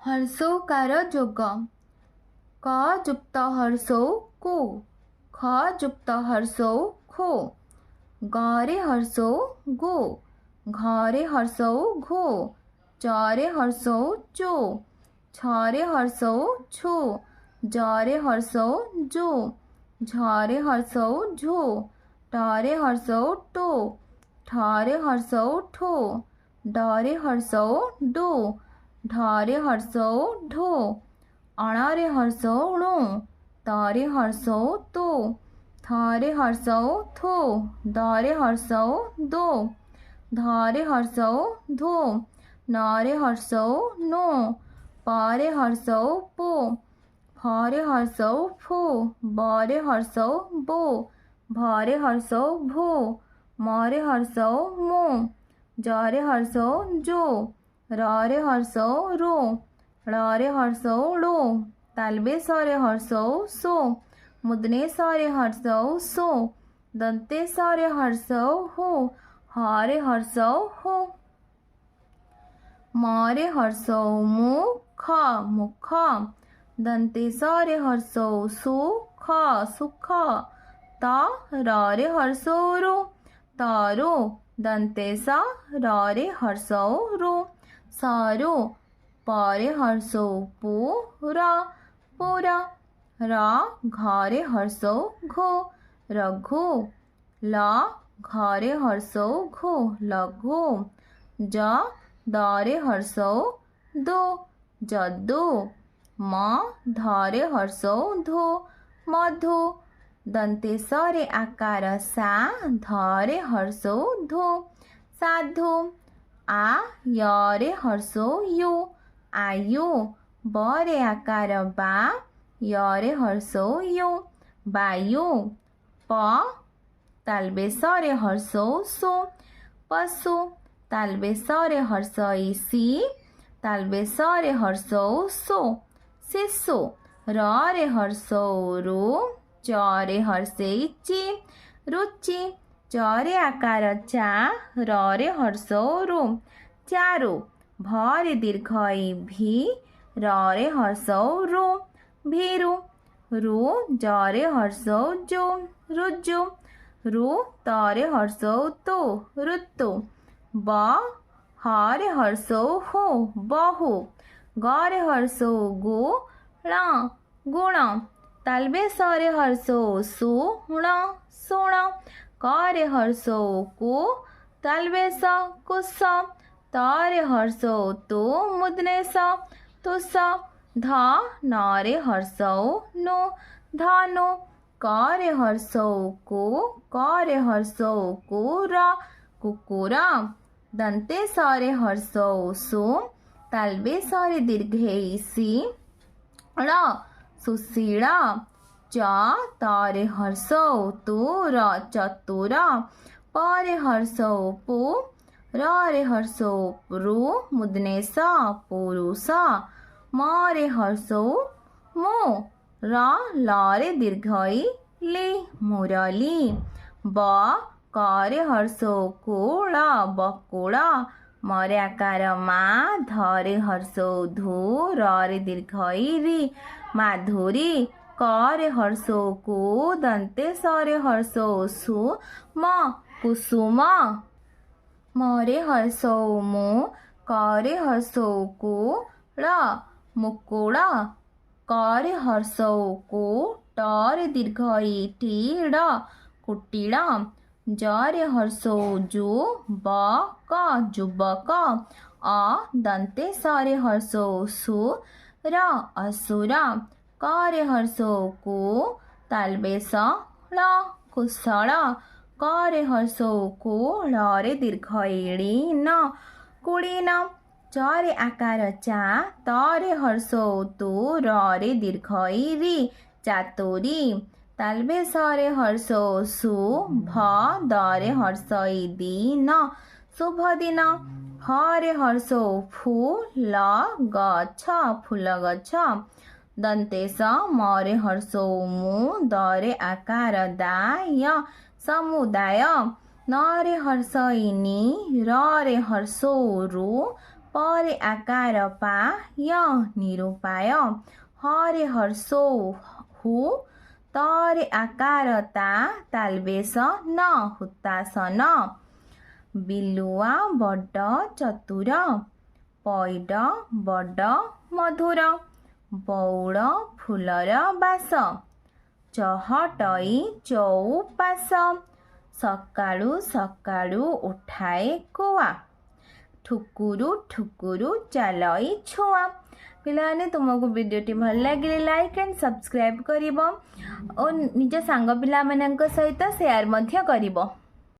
ହର୍ଷୌକାର ଯୋଗ। କ ଯୁକ୍ତ ହର୍ଷୌ କୁ, ଖ ଯୁକ୍ତ ହର୍ଷୌ ଖୋ, ଗରେ ହର୍ଷୌ ଗୋ, ଘରେ ହର୍ଷୌ ଘୋ, ଚରେ ହର୍ଷୌ ଚୋ, ଛରେ ହର୍ଷୌ ଛୋ, ଜରେ ହର୍ଷୌ ଜୋ, ଝରେ ହର୍ଷୌ ଝୋ, ଟରେ ହର୍ଷୌ ଟୋ, ଠରେ ହର୍ଷୌ ଠୋ, ଡରେ ହର୍ଷୌ ଡୋ, ଢରେ ହର୍ଷୌ ଢୋ, ଅଣରେ ହର୍ଷୌ ଣୋ, ତରେ ହର୍ଷୌ ତୋ, ଥରେ ହର୍ଷୌ ଥୋ, ଦରେ ହର୍ଷୌ ଦୋ, ଧରେ ହର୍ଷୌ ଧୋ, ନରେ ହର୍ଷୌ ନୋ, ପରେ ହର୍ଷୌ ପୋ, ଫରେ ହର୍ଷୌ ଫୋ, ବରେ ହର୍ଷୌ ବୋ, ଭରେ ହର୍ଷୌ ଭୋ, ମରେ ହର୍ଷୌ ମୋ, ଜରେ ହର୍ଷୌ ଜୋ, ରରେ ହର୍ଷୌ ରୋ, ଳରେ ହର୍ଷୌ ଳୋ, ତାଲବେଶରେ ହର୍ଷୌ ସୋ, ମୁଦନେଶରେ ହର୍ଷୌ ସୋ, ଦନ୍ତେଶରେ ହର୍ଷୌ ହୋ, ହରେ ହର୍ଷୌ ହୋ, ମରେ ହର୍ଷୌ ମୁ, ଖ ମୁଖ, ଦନ୍ତେଶରେ ହର୍ଷୌ ସୁ, ଖ ସୁଖ, ତ ରରେ ହର୍ଷୌ ରୋ, ତରୋ, ଦନ୍ତେଶ ରରେ ହର୍ଷୌ ରୋ, ସରୋ, ପରେ ହର୍ଷୌ ପୁ, ର, ପୁର, ର ଘରେ ହର୍ଷୌ ଘୋ, ରଘୁ, ଲ ଘରେ ହର୍ଷୌ ଘୋ, ଲଘୁ, ଜ ଦରେ ହର୍ଷୌ ଦୋ, ଯଦୁ, ମ ଧରେ ହର୍ଷୌ ଧୋ, ମଧୁ, ଦନ୍ତେଶରେ ଆକାର ସା, ଧରେ ହର୍ଷୌ ଧୋ, ସାଧୁ, ଆ ୟରେ ହର୍ଷୌ ୟୋ, ଆୟୁ, ବରେ ଆକାର ବା, ୟରେ ହର୍ଷୌ ୟୋ, ବାୟୁ, ପ ତାଲବେଶରେ ହର୍ଷୌ ସୋ, ପଶୁ, ତାଲବେଶରେ ହର୍ଷଇ ସି, ତାଲବେଶରେ ହର୍ଷୌ ସୋ, ଶିଶୁ, ରରେ ହର୍ଷୌ ରୁ, ଚରେ ହର୍ଷେଇ ଚି, ରୁଚି, ଚରେ ଆକାର ଚା, ରରେ ହର୍ଷୌ ରୁ, ଚାରୁ, ଭରେ ଦୀର୍ଘଇ ଭି, ରରେ ହର୍ଷୌ ରୁ, ଭୀରୁ, ରୁ ଜରେ ହର୍ଷୌ ଜୋ, ରୁଜୁ, ରୁ ତରେ ହର୍ଷୌ ତୋ, ଋତୁ, ବ ହରେ ହର୍ଷୌ ହୋ, ବହୁ, ଗରେ ହର୍ଷୌ ଗୋ, ଳ ଗୁଣ, ତାଲବେଶରେ ହର୍ଷୌ ସୁ, ଣ ଶୁଣ, କରେ ହର୍ଷୌ କୁ, ତାଲବେଶ କୁଶ, ତରେ ହର୍ଷୌ ତୁ, ମୁଦନେଶ, ତୁଷ, ଧ ନରେ ହର୍ଷୌ ନୁ, ଧନୁ, करे हर्षौ को, करे हर्षौ कुर, कुकुर, दन्तेशरे हर्षौ सु, तालबेशरे दीर्घई सि, ळ सुशील, च तरे हर्षौ तुर, चतुर, परे हर्षौ पु, रे हर्षौ रु, मुदनेश, पुरुष, मरे हर्षौ मो, र लरे दीर्घई ली, मुरली, ब करे हर्षौ कुल, बकुल, मरे आकार मा, धरे हर्षौ धू, रे दीर्घई री, माधुरी, करे हर्षौ कु, दन्तेशरे हर्षौ सु, म कुसुम, मरे हर्षौ मु, करे हर्षौ कु, ळ मुकुळ, करे हर्षौ को, टरे दीर्घई टी, ड कुटिल, जरे हर्षौ जु, ब क जुबक, अ दन्तेशरे हर्षौ सु, र असुर, करे हर्षौ कु, तालबेश, ळ कुशल, करे हर्षौ कु, ळे दीर्घई ड़ी, न कुड़ीन, चरे आकार चा, तरे हर्षौ तु, रे दीर्घई री, चातुरी, तालबेशरे हर्षौ सु, भ दरे हर्षई दी, न शुभ दिन, फरे हर्षौ फु, ल गछ, फूल गछ, दन्तेश, मरे हर्षौ मु, दरे आकार दा, य समुदाय, नरे हर्षई नी, रे हर्षौ रु, ପରେ ଆକାର ପା ୟ ନିରୂପାୟ ହରେ ହର୍ଷୋ ହୁ ତରେ ଆକାର ତା ତାଲବେଶ ନ ହୁତାସନ ବିଲୁଆ ବଡ଼ ଚତୁର ପଇଡ଼ ବଡ଼ ମଧୁର ବଉଳ ଫୁଲର ବାସ ଚହଟଇ ଚଉପାଶ ସକାଳୁ ସକାଳୁ ଉଠାଏ କୁଆ ଠୁକୁରୁ ଠୁକୁରୁ ଚାଲଇ ଛୁଆ। ପିଲାମାନେ ତୁମକୁ ଭିଡ଼ିଓଟି ଭଲ ଲାଗିଲେ ଲାଇକ୍ ଆଣ୍ଡ ସବସ୍କ୍ରାଇବ୍ କରିବ ଓ ନିଜ ସାଙ୍ଗ ପିଲାମାନଙ୍କ ସହିତ ସେୟାର ମଧ୍ୟ କରିବ।